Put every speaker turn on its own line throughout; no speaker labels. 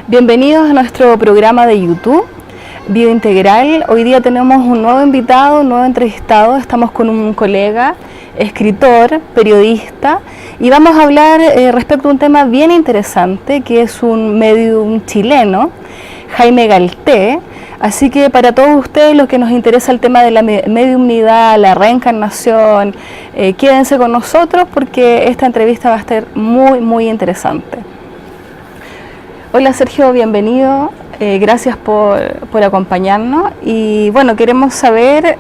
Bienvenidos a nuestro programa de YouTube, Biointegral. Hoy día tenemos un nuevo invitado, un nuevo entrevistado. Estamos con un colega, escritor, periodista, y vamos a hablar respecto a un tema bien interesante, que es un médium chileno, Jaime Galté. Así que para todos ustedes, los que nos interesa el tema de la mediumnidad, la reencarnación, quédense con nosotros porque esta entrevista va a estar muy interesante. Hola Sergio, bienvenido, gracias por acompañarnos y bueno, queremos saber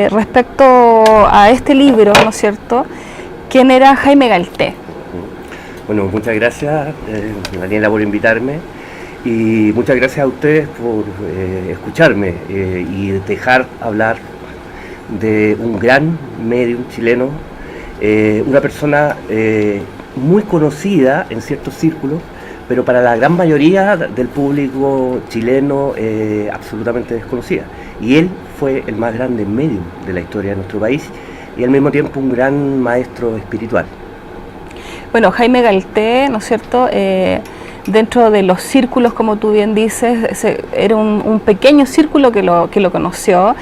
respecto a este libro, ¿no es cierto?, ¿quién era Jaime Galté?
Bueno, muchas gracias Daniela por invitarme y muchas gracias a ustedes por escucharme y dejar hablar de un gran medium chileno, una persona muy conocida en ciertos círculos, pero para la gran mayoría del público chileno absolutamente desconocida. Y él fue el más grande medium de la historia de nuestro país y al mismo tiempo un gran maestro espiritual.
Bueno, Jaime Galté, ¿no es cierto?, dentro de los círculos, como tú bien dices, era un pequeño círculo que lo conoció,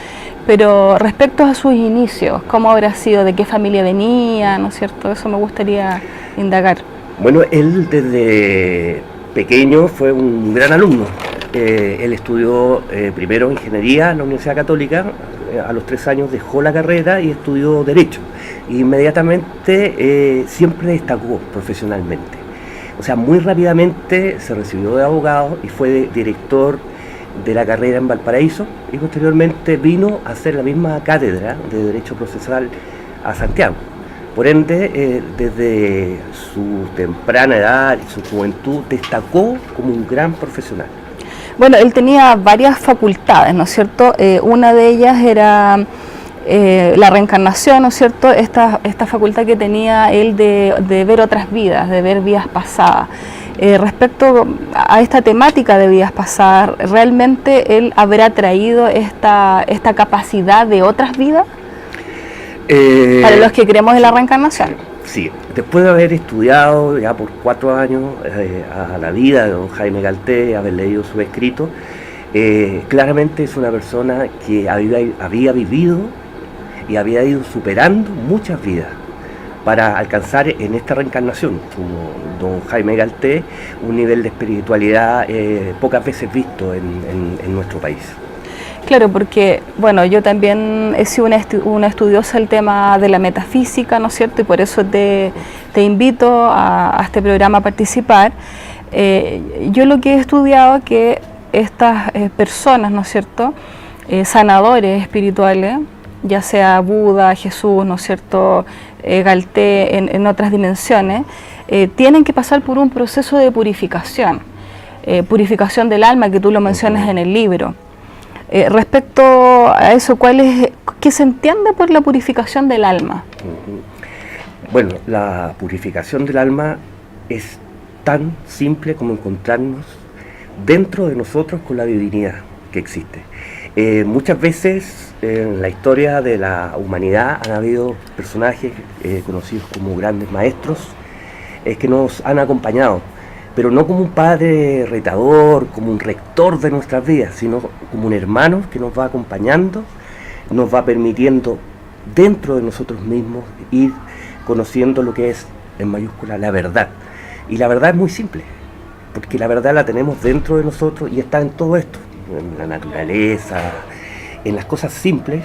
pero respecto a sus inicios, ¿cómo habrá sido? ¿De qué familia venía? ¿No es cierto? Eso me gustaría indagar.
Bueno, él desde pequeño fue un gran alumno. Él estudió primero ingeniería en la Universidad Católica, a los 3 años dejó la carrera y estudió Derecho. Inmediatamente siempre destacó profesionalmente. O sea, muy rápidamente se recibió de abogado y fue director de la carrera en Valparaíso y posteriormente vino a hacer la misma cátedra de Derecho Procesal a Santiago. Por ende, desde su temprana edad y su juventud, destacó como un gran profesional.
Bueno, él tenía varias facultades, ¿no es cierto? Una de ellas era la reencarnación, ¿no es cierto? Esta facultad que tenía él de ver otras vidas, de ver vidas pasadas. Respecto a esta temática de vidas pasadas, ¿realmente él habrá traído esta capacidad de otras vidas? Para los que creemos en la reencarnación.
Sí, después de haber estudiado ya por 4 años a la vida de don Jaime Galté, haber leído su escrito, claramente es una persona que había vivido y había ido superando muchas vidas para alcanzar en esta reencarnación, como don Jaime Galté, un nivel de espiritualidad pocas veces visto en nuestro país.
Claro, porque, bueno, yo también he sido una estudiosa del tema de la metafísica, ¿no es cierto? Y por eso te invito a este programa a participar. Yo lo que he estudiado es que estas personas, ¿no es cierto?, sanadores espirituales, ya sea Buda, Jesús, ¿no es cierto?, Galté en otras dimensiones, tienen que pasar por un proceso de purificación del alma, que tú lo mencionas en el libro. Respecto a eso, ¿qué se entiende por la purificación del alma?
Bueno, la purificación del alma es tan simple como encontrarnos dentro de nosotros con la divinidad que existe. Muchas veces en la historia de la humanidad han habido personajes conocidos como grandes maestros que nos han acompañado, pero no como un padre retador, como un rector de nuestras vidas, sino como un hermano que nos va acompañando, nos va permitiendo dentro de nosotros mismos ir conociendo lo que es, en mayúscula, la verdad. Y la verdad es muy simple, porque la verdad la tenemos dentro de nosotros y está en todo esto, en la naturaleza, en las cosas simples,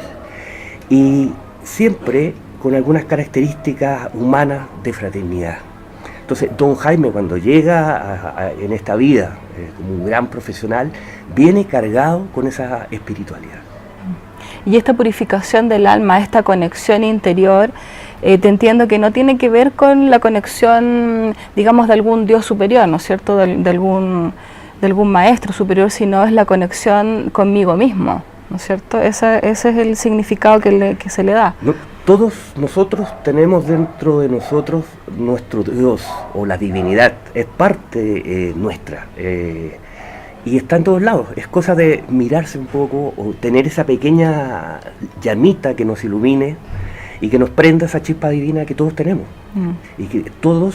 y siempre con algunas características humanas de fraternidad. Entonces, don Jaime, cuando llega en esta vida como un gran profesional, viene cargado con esa espiritualidad.
Y esta purificación del alma, esta conexión interior, te entiendo que no tiene que ver con la conexión, digamos, de algún Dios superior, ¿no es cierto?, de algún maestro superior, sino es la conexión conmigo mismo, ¿no es cierto? Ese es el significado que se le da.
No, todos nosotros tenemos dentro de nosotros nuestro Dios o la divinidad, es parte nuestra y está en todos lados. Es cosa de mirarse un poco o tener esa pequeña llamita que nos ilumine y que nos prenda esa chispa divina que todos tenemos y que todos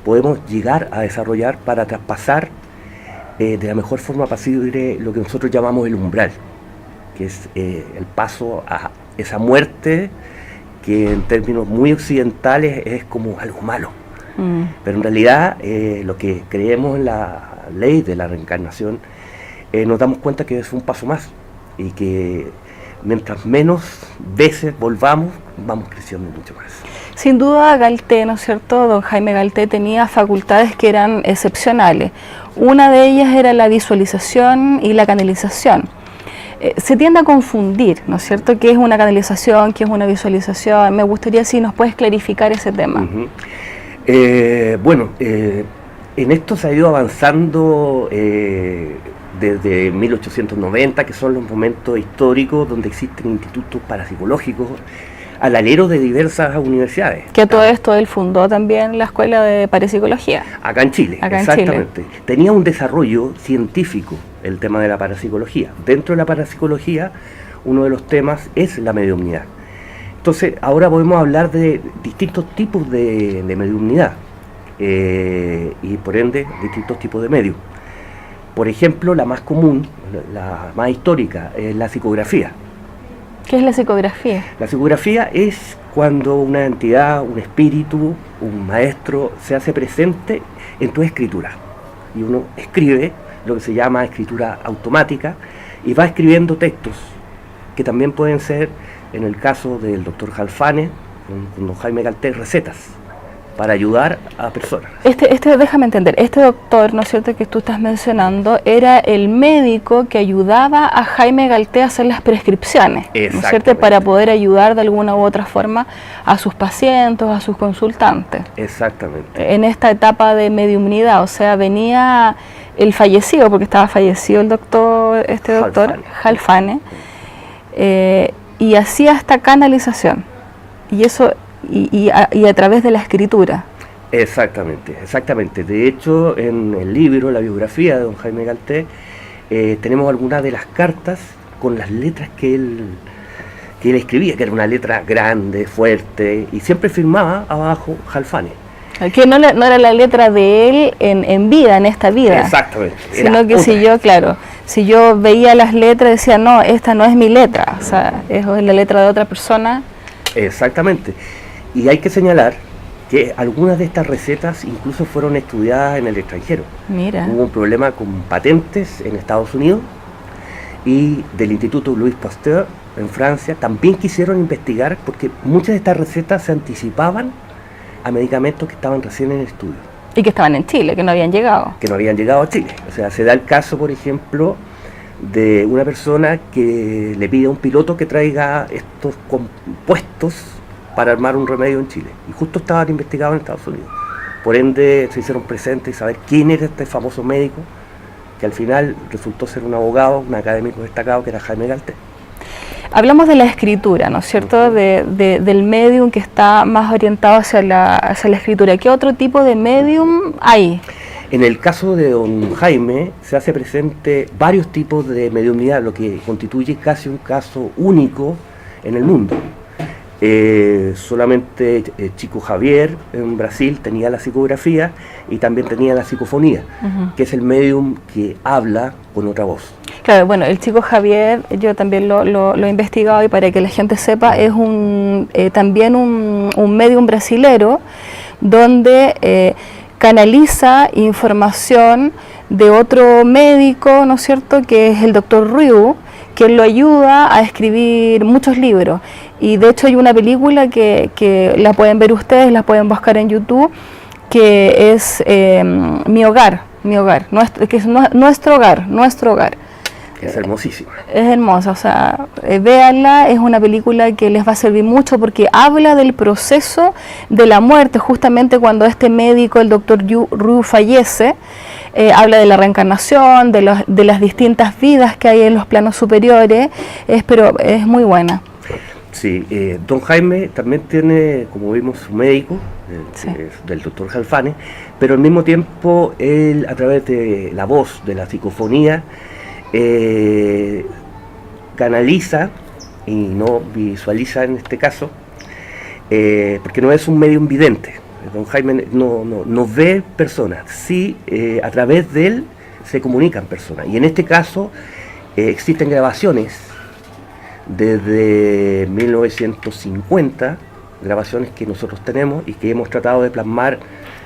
podemos llegar a desarrollar para traspasar de la mejor forma posible lo que nosotros llamamos el umbral, que es el paso a esa muerte que en términos muy occidentales es como algo malo. Pero en realidad lo que creemos en la ley de la reencarnación, nos damos cuenta que es un paso más y que mientras menos veces volvamos, vamos creciendo mucho más.
Sin duda Galté, ¿no es cierto? Don Jaime Galté tenía facultades que eran excepcionales. Una de ellas era la visualización y la canalización. Se tiende a confundir, ¿no es cierto?, qué es una canalización, qué es una visualización. Me gustaría si nos puedes clarificar ese tema.
Bueno, en esto se ha ido avanzando desde 1890, que son los momentos históricos donde existen institutos parapsicológicos al alero de diversas universidades.
Que a todo esto él fundó también la Escuela de Parapsicología.
Acá en Chile, exactamente. Tenía un desarrollo científico el tema de la parapsicología. Dentro de la parapsicología, uno de los temas es la mediumnidad. Entonces, ahora podemos hablar de distintos tipos de mediumnidad y por ende distintos tipos de medium. Por ejemplo, la más común, la más histórica, es la psicografía.
¿Qué es la psicografía?
La psicografía es cuando una entidad, un espíritu, un maestro se hace presente en tu escritura. Y uno escribe lo que se llama escritura automática y va escribiendo textos que también pueden ser, en el caso del doctor Halfane, con don Jaime Galté, recetas para ayudar a personas.
Déjame entender, este doctor, ¿no es cierto?, que tú estás mencionando, era el médico que ayudaba a Jaime Galté a hacer las prescripciones, ¿no es cierto?, para poder ayudar de alguna u otra forma a sus pacientes, a sus consultantes.
Exactamente.
En esta etapa de mediumnidad, o sea, venía el fallecido, porque estaba fallecido el doctor, doctor Halfane, y hacía esta canalización, y eso... Y a través de la escritura.
Exactamente. De hecho, en el libro, la biografía de don Jaime Galté, tenemos algunas de las cartas con las letras que él escribía, que era una letra grande, fuerte, y siempre firmaba abajo Halfane.
Que no era la letra de él en vida, en esta vida.
Exactamente.
Sino que si yo veía las letras, decía, no, esta no es mi letra, o sea, es la letra de otra persona.
Exactamente. Y hay que señalar que algunas de estas recetas incluso fueron estudiadas en el extranjero.
Mira.
Hubo un problema con patentes en Estados Unidos y del Instituto Louis Pasteur en Francia. También quisieron investigar porque muchas de estas recetas se anticipaban a medicamentos que estaban recién en estudio.
Y que estaban en Chile, que no habían llegado.
Que no habían llegado a Chile. O sea, se da el caso, por ejemplo, de una persona que le pide a un piloto que traiga estos compuestos para armar un remedio en Chile. Y justo estaban investigados en Estados Unidos. Por ende, se hicieron presentes y saber quién era este famoso médico, que al final resultó ser un abogado, un académico destacado, que era Jaime Galté.
Hablamos de la escritura, ¿no es cierto?, del medium que está más orientado hacia la escritura. ¿Qué otro tipo de medium hay?
En el caso de don Jaime, se hace presente varios tipos de mediumnidad, lo que constituye casi un caso único en el mundo. Solamente Chico Xavier en Brasil tenía la psicografía y también tenía la psicofonía, que es el medium que habla con otra voz.
Claro, bueno, el Chico Xavier, yo también lo he investigado y para que la gente sepa, es también un medium brasilero donde canaliza información de otro médico, ¿no es cierto?, que es el doctor Ryu, que lo ayuda a escribir muchos libros. Y de hecho hay una película que la pueden ver ustedes, la pueden buscar en YouTube, que es Mi Hogar, que es nuestro hogar.
Es hermosísima.
Es hermosa, o sea, véanla, es una película que les va a servir mucho porque habla del proceso de la muerte, justamente cuando este médico, el doctor Ryu, fallece. Habla de la reencarnación, de las distintas vidas que hay en los planos superiores, pero es muy buena.
Sí, don Jaime también tiene, como vimos, su médico, del doctor Halfane, pero al mismo tiempo él, a través de la voz, de la psicofonía, canaliza y no visualiza en este caso, porque no es un medium vidente. Don Jaime no ve personas, sí, a través de él se comunica en persona. Y en este caso existen grabaciones desde 1950, grabaciones que nosotros tenemos y que hemos tratado de plasmar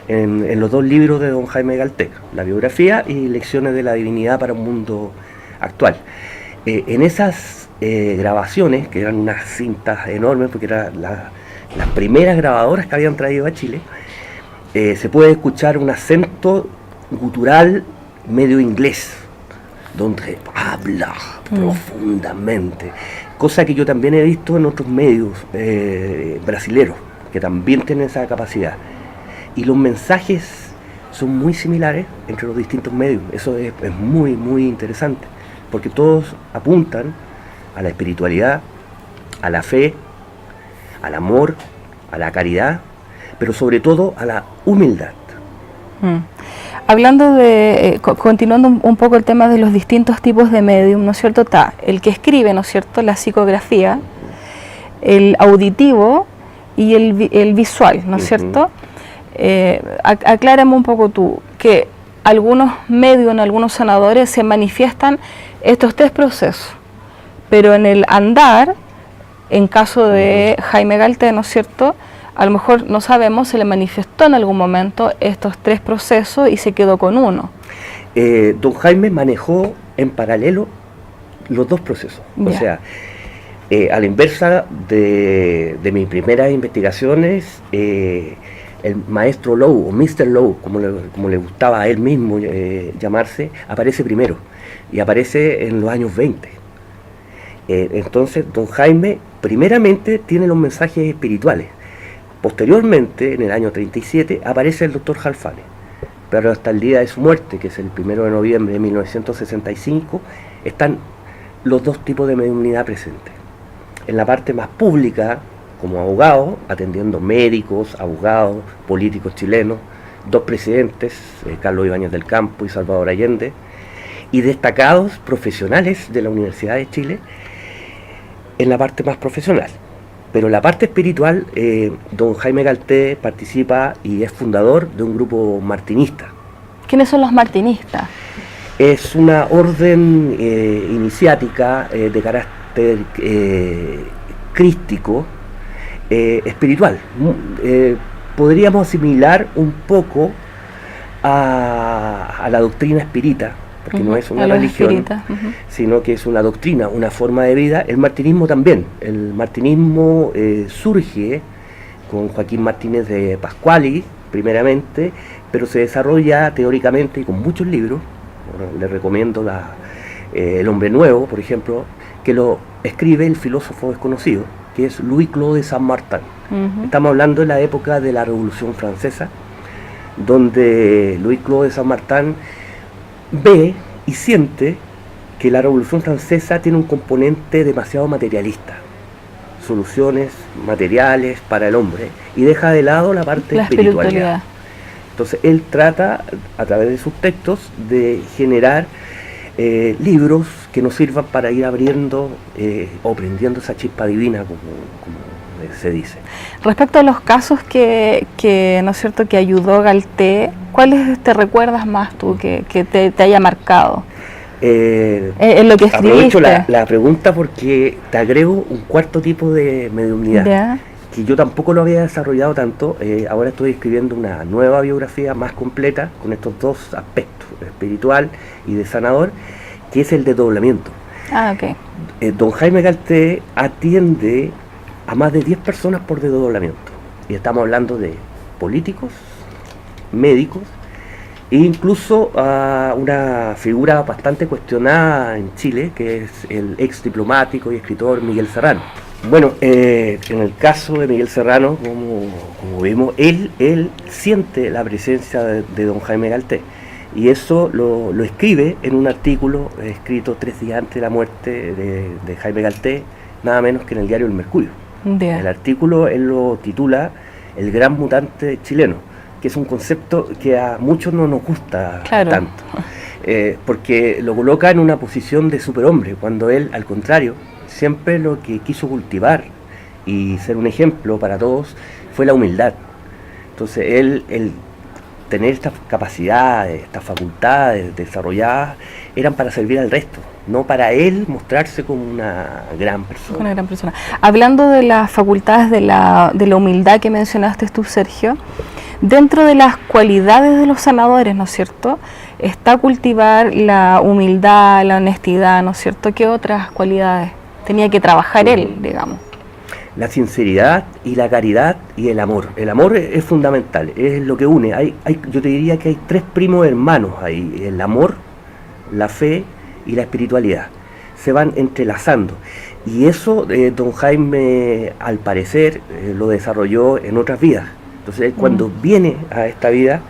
en los dos libros de don Jaime Galté, la biografía y Lecciones de la Divinidad para un Mundo Actual. En esas grabaciones, que eran unas cintas enormes, porque eran las primeras grabadoras que habían traído a Chile, se puede escuchar un acento gutural medio inglés, donde habla profundamente, cosa que yo también he visto en otros medios brasileros, que también tienen esa capacidad. Y los mensajes son muy similares entre los distintos medios. Eso es muy, muy interesante, porque todos apuntan a la espiritualidad, a la fe, al amor, a la caridad, pero sobre todo a la humildad.
Hablando de, continuando un poco el tema de los distintos tipos de medium, ¿no es cierto? Está el que escribe, ¿no es cierto?, la psicografía, el auditivo y el visual, ¿no es cierto? Aclárame un poco tú, que algunos medios, algunos sanadores se manifiestan estos tres procesos, pero en el andar, en caso de Jaime Galté, ¿no es cierto?, a lo mejor no sabemos, se le manifestó en algún momento estos tres procesos y se quedó con uno.
Don Jaime manejó en paralelo los dos procesos. O sea, a la inversa de mis primeras investigaciones, el maestro Lowe, o Mr. Lowe, como le gustaba a él mismo llamarse, aparece primero, y aparece en los años 20. Entonces, don Jaime, primeramente, tiene los mensajes espirituales. Posteriormente, en el año 37, aparece el doctor Halfane, pero hasta el día de su muerte, que es el 1 de noviembre de 1965, están los dos tipos de mediunidad presentes. En la parte más pública, como abogado, atendiendo médicos, abogados, políticos chilenos, dos presidentes, Carlos Ibáñez del Campo y Salvador Allende, y destacados profesionales de la Universidad de Chile, en la parte más profesional. Pero en la parte espiritual, don Jaime Galté participa y es fundador de un grupo martinista.
¿Quiénes son los martinistas?
Es una orden iniciática de carácter crístico, espiritual. Podríamos asimilar un poco a la doctrina espírita, porque no es una religión, sino que es una doctrina, una forma de vida. El martinismo también. El martinismo surge con Joaquín Martínez de Pascuali, primeramente, pero se desarrolla teóricamente y con muchos libros. Bueno, les recomiendo El Hombre Nuevo, por ejemplo, que lo escribe el filósofo desconocido, que es Louis-Claude de Saint-Martin. Estamos hablando de la época de la Revolución Francesa, donde Louis-Claude de Saint-Martin ve y siente que la Revolución Francesa tiene un componente demasiado materialista, soluciones materiales para el hombre, y deja de lado la parte de espiritualidad. Entonces él trata, a través de sus textos, de generar libros que nos sirvan para ir abriendo o prendiendo esa chispa divina, como se dice.
Respecto a los casos que ¿no es cierto?, que ayudó Galté, ¿cuáles te recuerdas más tú que te haya marcado? En lo que escribiste.
Aprovecho la pregunta porque te agrego un cuarto tipo de mediunidad, que yo tampoco lo había desarrollado tanto. Ahora estoy escribiendo una nueva biografía más completa con estos dos aspectos, espiritual y de sanador, que es el desdoblamiento. Don Jaime Galté atiende a más de 10 personas por desdoblamiento, y estamos hablando de políticos, médicos e incluso a una figura bastante cuestionada en Chile, que es el ex diplomático y escritor Miguel Serrano. Bueno, en el caso de Miguel Serrano, como vimos, él siente la presencia de don Jaime Galté, y eso lo escribe en un artículo escrito 3 días antes de la muerte de Jaime Galté, nada menos que en el diario El Mercurio. El artículo él lo titula El gran mutante chileno, que es un concepto que a muchos no nos gusta tanto, porque lo coloca en una posición de superhombre, cuando él, al contrario, siempre lo que quiso cultivar y ser un ejemplo para todos fue la humildad. Entonces él tener estas capacidades, estas facultades desarrolladas, eran para servir al resto, no para él mostrarse como una gran persona.
Una gran persona. Hablando de las facultades de la humildad que mencionaste tú, Sergio, dentro de las cualidades de los sanadores, ¿no es cierto?, está cultivar la humildad, la honestidad, ¿no es cierto? ¿Qué otras cualidades tenía que trabajar él, digamos?
La sinceridad y la caridad y el amor. El amor es fundamental, es lo que une. Yo te diría que hay 3 primos hermanos ahí: el amor, la fe y la espiritualidad. Se van entrelazando. Y eso don Jaime, al parecer, lo desarrolló en otras vidas. Entonces, cuando viene a esta vida,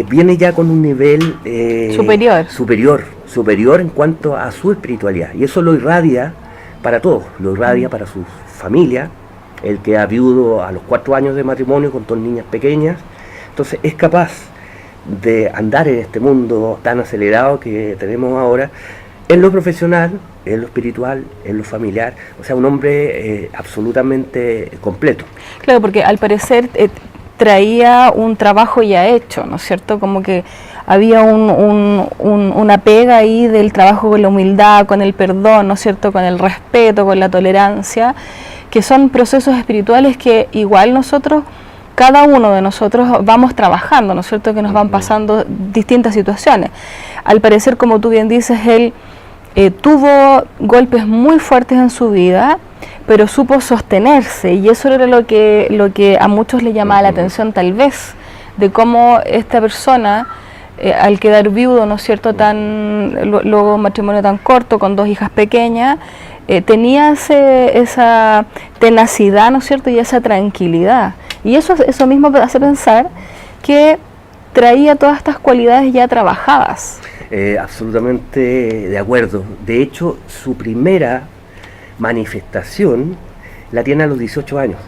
viene ya con un nivel superior en cuanto a su espiritualidad. Y eso lo irradia para todos, lo irradia para sus familia, el que ha viudo a los 4 años de matrimonio con 2 niñas pequeñas. Entonces es capaz de andar en este mundo tan acelerado que tenemos ahora, en lo profesional, en lo espiritual, en lo familiar. O sea, un hombre absolutamente completo.
Claro, porque al parecer traía un trabajo ya hecho, ¿no es cierto? Como que había una pega ahí del trabajo con la humildad, con el perdón, ¿no es cierto?, con el respeto, con la tolerancia, que son procesos espirituales que igual nosotros, cada uno de nosotros vamos trabajando, ¿no es cierto?, que nos van pasando distintas situaciones. Al parecer, como tú bien dices, él tuvo golpes muy fuertes en su vida, pero supo sostenerse, y eso era lo que a muchos le llamaba la atención, tal vez, de cómo esta persona, al quedar viudo, ¿no es cierto?, luego un matrimonio tan corto, con 2 hijas pequeñas, tenía esa tenacidad, ¿no es cierto?, y esa tranquilidad. Y eso mismo me hace pensar que traía todas estas cualidades ya trabajadas.
Absolutamente de acuerdo. De hecho, su primera manifestación la tiene a los 18 años.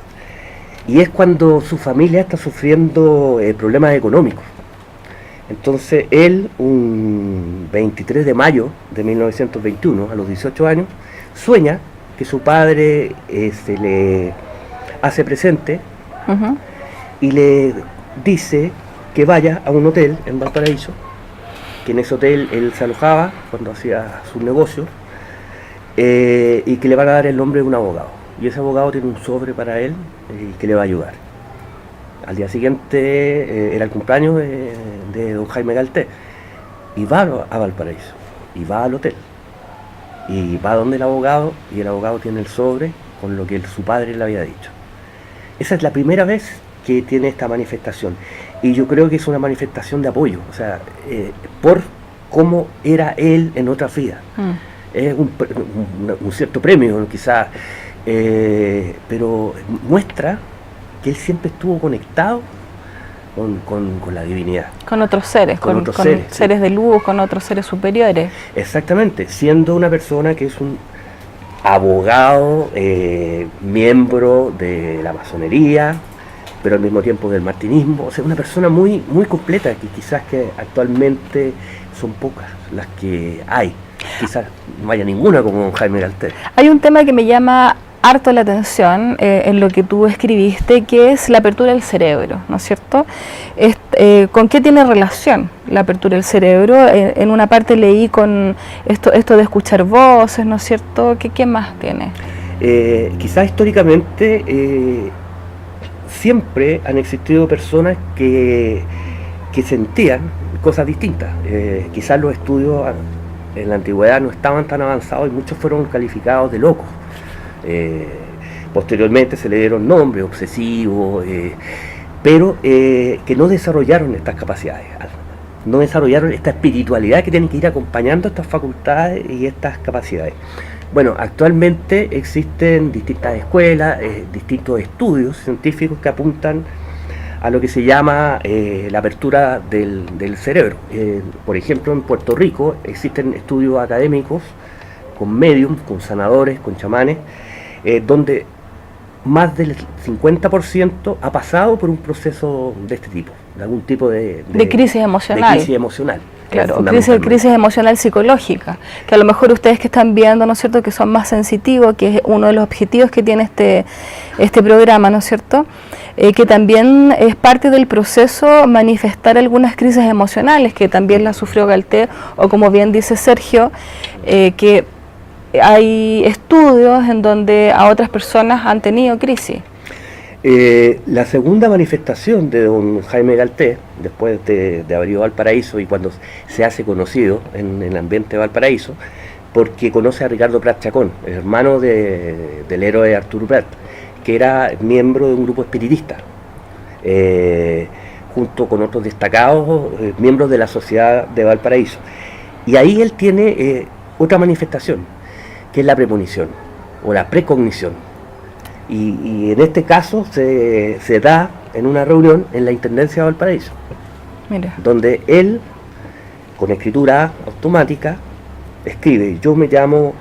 Y es cuando su familia está sufriendo problemas económicos. Entonces él, un 23 de mayo de 1921, a los 18 años, sueña que su padre se le hace presente y le dice que vaya a un hotel en Valparaíso, que en ese hotel él se alojaba cuando hacía sus negocios, y que le van a dar el nombre de un abogado. Y ese abogado tiene un sobre para él que le va a ayudar. Al día siguiente era el cumpleaños de don Jaime Galté, y va a Valparaíso, y va al hotel, y va donde el abogado, y el abogado tiene el sobre con lo que su padre le había dicho. Esa es la primera vez que tiene esta manifestación, y yo creo que es una manifestación de apoyo, o sea, por cómo era él en otras vidas. Es un cierto premio quizás, pero muestra que él siempre estuvo conectado con la divinidad.
Con otros seres, con seres de luz, con otros seres superiores.
Exactamente, siendo una persona que es un abogado, miembro de la masonería, pero al mismo tiempo del martinismo. O sea, una persona muy, muy completa, que quizás que actualmente son pocas las que hay. Quizás no haya ninguna como don Jaime Galté.
Hay un tema que me llama harto la atención en lo que tú escribiste, que es la apertura del cerebro, ¿no es cierto? ¿Con qué tiene relación la apertura del cerebro? En una parte leí con esto de escuchar voces, ¿no es cierto? ¿Qué más tiene?
Quizás históricamente siempre han existido personas que sentían cosas distintas. Quizás los estudios en la antigüedad no estaban tan avanzados y muchos fueron calificados de locos. Posteriormente se le dieron nombres obsesivos, pero que no desarrollaron estas capacidades, no desarrollaron esta espiritualidad que tiene que ir acompañando estas facultades y estas capacidades. Bueno, actualmente existen distintas escuelas, distintos estudios científicos que apuntan a lo que se llama la apertura del cerebro. Por ejemplo, en Puerto Rico existen estudios académicos con mediums, con sanadores, con chamanes, donde más del 50% ha pasado por un proceso de este tipo, de algún tipo de crisis emocional.
Claro,
fundamentalmente.
crisis emocional psicológica, que a lo mejor ustedes que están viendo, ¿no es cierto?, que son más sensitivos, que es uno de los objetivos que tiene este programa, ¿no es cierto?, que también es parte del proceso manifestar algunas crisis emocionales, que también la sufrió Galté, o como bien dice Sergio, que hay estudios en donde a otras personas han tenido crisis.
La segunda manifestación de don Jaime Galté, después de haber ido a Valparaíso y cuando se hace conocido en el ambiente de Valparaíso, porque conoce a Ricardo Prat Chacón, el hermano del héroe Arturo Prat, que era miembro de un grupo espiritista, junto con otros destacados miembros de la sociedad de Valparaíso. Y ahí él tiene otra manifestación, que es la premonición, o la precognición. Y en este caso se da en una reunión en la Intendencia de Valparaíso.
Mira.
Donde él, con escritura automática, escribe: yo me llamo,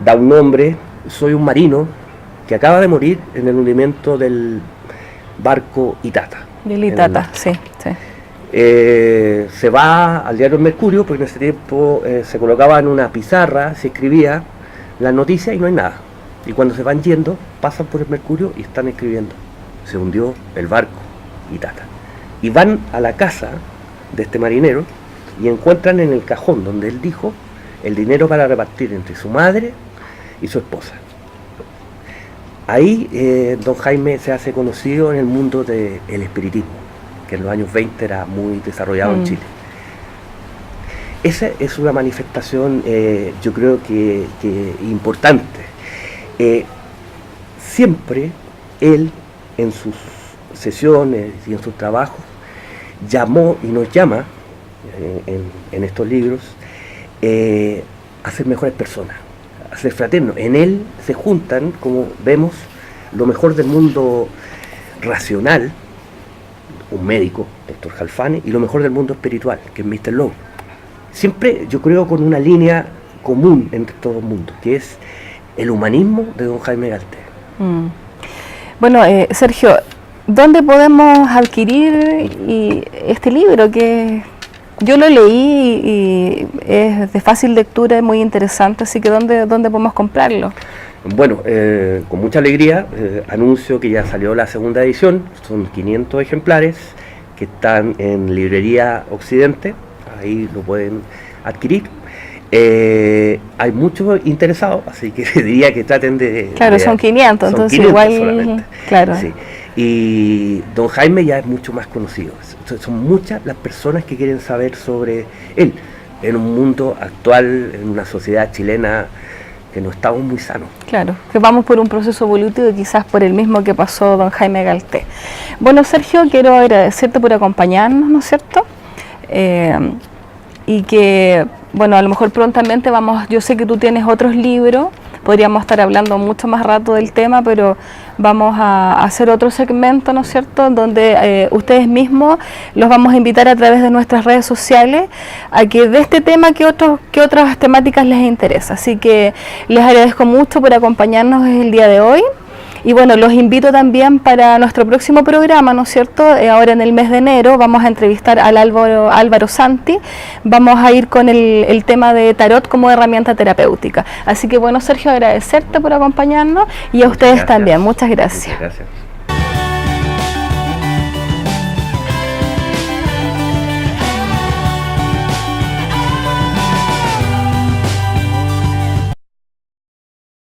da un nombre, soy un marino que acaba de morir en el hundimiento del barco Itata.
Del Itata, sí.
Se va al diario El Mercurio, porque en ese tiempo se colocaba en una pizarra, se escribía las noticias y no hay nada. Y cuando se van yendo, pasan por El Mercurio y están escribiendo: se hundió el barco Itata. Y van a la casa de este marinero y encuentran en el cajón donde él dijo el dinero para repartir entre su madre y su esposa. Ahí don Jaime se hace conocido en el mundo del espiritismo, que en los años 20 era muy desarrollado en Chile. Esa es una manifestación, yo creo que importante. Siempre él, en sus sesiones y en sus trabajos, llamó y nos llama en estos libros a ser mejores personas, a ser fraternos. En él se juntan, como vemos, lo mejor del mundo racional, un médico, Dr. Jalfani, y lo mejor del mundo espiritual, que es Mr. Lowe. Siempre, yo creo, con una línea común entre todo el mundo, que es el humanismo de don Jaime Galté.
Bueno, Sergio, ¿dónde podemos adquirir este libro? Que yo lo leí y es de fácil lectura, es muy interesante, así que ¿dónde podemos comprarlo?
Bueno, con mucha alegría anuncio que ya salió la segunda edición, son 500 ejemplares que están en Librería Occidente, ahí lo pueden adquirir. Hay muchos interesados, así que diría que traten de...
Claro, son 500,
son
entonces
500
igual...
solamente.
Claro.
Sí. Y don Jaime ya es mucho más conocido. Son muchas las personas que quieren saber sobre él, en un mundo actual, en una sociedad chilena que no estamos muy sanos.
Claro, que vamos por un proceso evolutivo y quizás por el mismo que pasó don Jaime Galté. Bueno, Sergio, quiero agradecerte por acompañarnos, ¿no es cierto? Y que, bueno, a lo mejor prontamente yo sé que tú tienes otros libros, podríamos estar hablando mucho más rato del tema, pero vamos a hacer otro segmento, ¿no es cierto?, donde ustedes mismos los vamos a invitar a través de nuestras redes sociales a que de este tema que otras temáticas les interesa. Así que les agradezco mucho por acompañarnos el día de hoy. Y bueno, los invito también para nuestro próximo programa, ¿no es cierto? Ahora en el mes de enero vamos a entrevistar al Álvaro Santi, vamos a ir con el tema de tarot como herramienta terapéutica. Así que bueno, Sergio, agradecerte por acompañarnos y a ustedes también. Muchas gracias.
Muchas gracias.